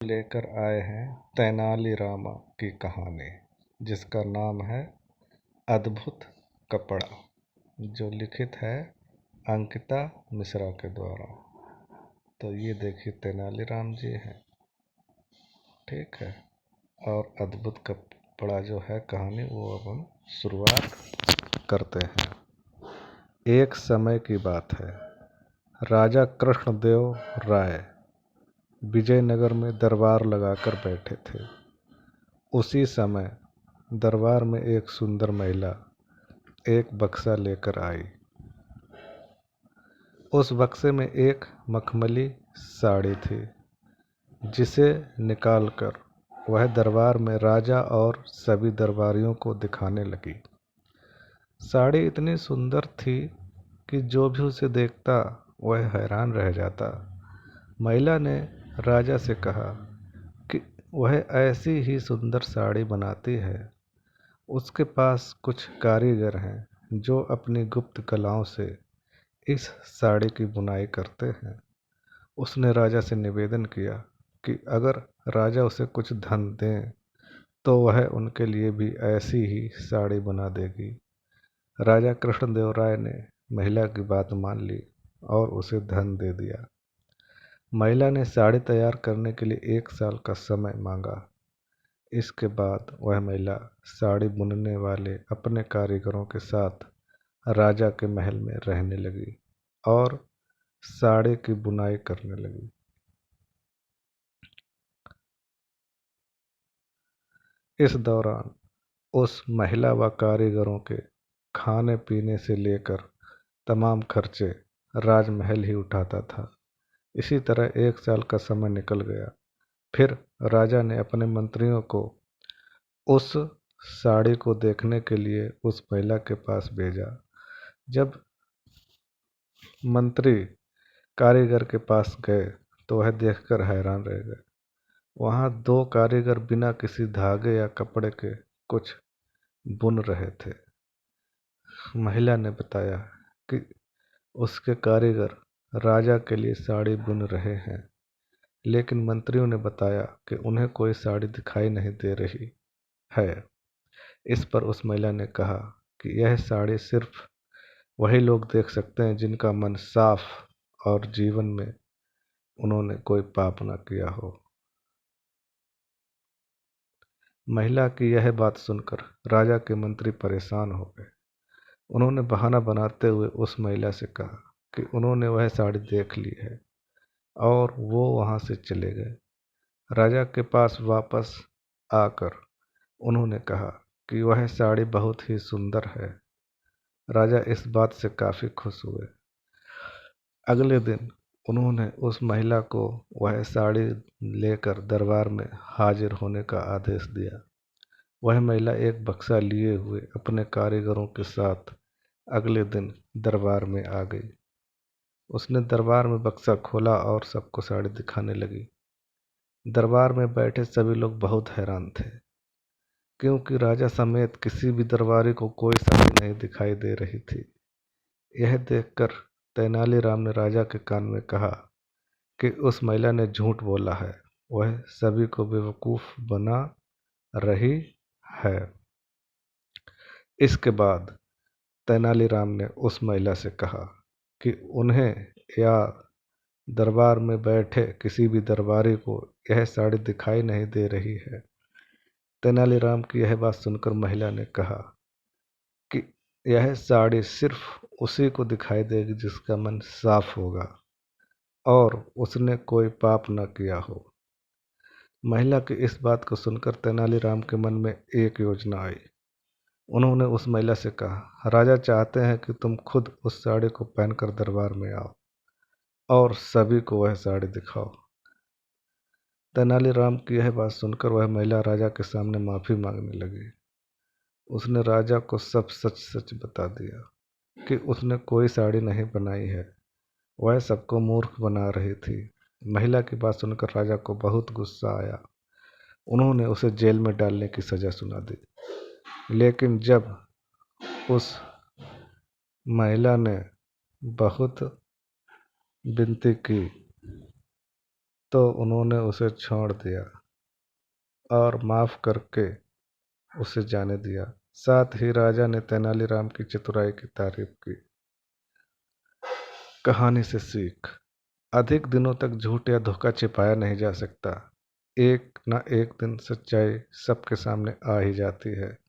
लेकर आए हैं तेनालीरामा की कहानी, जिसका नाम है अद्भुत कपड़ा, जो लिखित है अंकिता मिश्रा के द्वारा। तो ये देखिए तेनालीराम जी हैं, ठीक है। और अद्भुत कपड़ा जो है कहानी, वो अब हम शुरुआत करते हैं। एक समय की बात है, राजा कृष्णदेव राय विजयनगर में दरबार लगाकर बैठे थे। उसी समय दरबार में एक सुंदर महिला एक बक्सा लेकर आई। उस बक्से में एक मखमली साड़ी थी, जिसे निकालकर वह दरबार में राजा और सभी दरबारियों को दिखाने लगी। साड़ी इतनी सुंदर थी कि जो भी उसे देखता वह हैरान रह जाता। महिला ने राजा से कहा कि वह ऐसी ही सुंदर साड़ी बनाती है। उसके पास कुछ कारीगर हैं जो अपनी गुप्त कलाओं से इस साड़ी की बुनाई करते हैं। उसने राजा से निवेदन किया कि अगर राजा उसे कुछ धन दें तो वह उनके लिए भी ऐसी ही साड़ी बना देगी। राजा कृष्णदेव राय ने महिला की बात मान ली और उसे धन दे दिया। महिला ने साड़ी तैयार करने के लिए 1 साल का समय मांगा। इसके बाद वह महिला साड़ी बुनने वाले अपने कारीगरों के साथ राजा के महल में रहने लगी और साड़ी की बुनाई करने लगी। इस दौरान उस महिला व कारीगरों के खाने पीने से लेकर तमाम खर्चे राजमहल ही उठाता था। इसी तरह 1 साल का समय निकल गया। फिर राजा ने अपने मंत्रियों को उस साड़ी को देखने के लिए उस महिला के पास भेजा। जब मंत्री कारीगर के पास गए तो वह देखकर हैरान रह गए। वहाँ 2 कारीगर बिना किसी धागे या कपड़े के कुछ बुन रहे थे। महिला ने बताया कि उसके कारीगर राजा के लिए साड़ी बुन रहे हैं, लेकिन मंत्रियों ने बताया कि उन्हें कोई साड़ी दिखाई नहीं दे रही है। इस पर उस महिला ने कहा कि यह साड़ी सिर्फ वही लोग देख सकते हैं जिनका मन साफ और जीवन में उन्होंने कोई पाप न किया हो। महिला की यह बात सुनकर राजा के मंत्री परेशान हो गए। उन्होंने बहाना बनाते हुए उस महिला से कहा कि उन्होंने वह साड़ी देख ली है और वो वहाँ से चले गए। राजा के पास वापस आकर उन्होंने कहा कि वह साड़ी बहुत ही सुंदर है। राजा इस बात से काफ़ी खुश हुए। अगले दिन उन्होंने उस महिला को वह साड़ी लेकर दरबार में हाजिर होने का आदेश दिया। वह महिला एक बक्सा लिए हुए अपने कारीगरों के साथ अगले दिन दरबार में आ गई। उसने दरबार में बक्सा खोला और सबको साड़ी दिखाने लगी। दरबार में बैठे सभी लोग बहुत हैरान थे, क्योंकि राजा समेत किसी भी दरबारी को कोई साड़ी नहीं दिखाई दे रही थी। यह देखकर तेनालीराम ने राजा के कान में कहा कि उस महिला ने झूठ बोला है, वह सभी को बेवकूफ़ बना रही है। इसके बाद तेनालीराम ने उस महिला से कहा कि उन्हें या दरबार में बैठे किसी भी दरबारी को यह साड़ी दिखाई नहीं दे रही है। तेनालीराम की यह बात सुनकर महिला ने कहा कि यह साड़ी सिर्फ उसी को दिखाई देगी जिसका मन साफ होगा और उसने कोई पाप न किया हो। महिला की इस बात को सुनकर तेनालीराम के मन में एक योजना आई। उन्होंने उस महिला से कहा, राजा चाहते हैं कि तुम खुद उस साड़ी को पहनकर दरबार में आओ और सभी को वह साड़ी दिखाओ। तेनालीराम की यह बात सुनकर वह महिला राजा के सामने माफ़ी मांगने लगी। उसने राजा को सब सच सच बता दिया कि उसने कोई साड़ी नहीं बनाई है, वह सबको मूर्ख बना रही थी। महिला की बात सुनकर राजा को बहुत गुस्सा आया। उन्होंने उसे जेल में डालने की सज़ा सुना दी। लेकिन जब उस महिला ने बहुत विनती की तो उन्होंने उसे छोड़ दिया और माफ करके उसे जाने दिया। साथ ही राजा ने तेनालीराम की चतुराई की तारीफ की। कहानी से सीख। अधिक दिनों तक झूठ या धोखा छिपाया नहीं जा सकता। एक न एक दिन सच्चाई सबके सामने आ ही जाती है।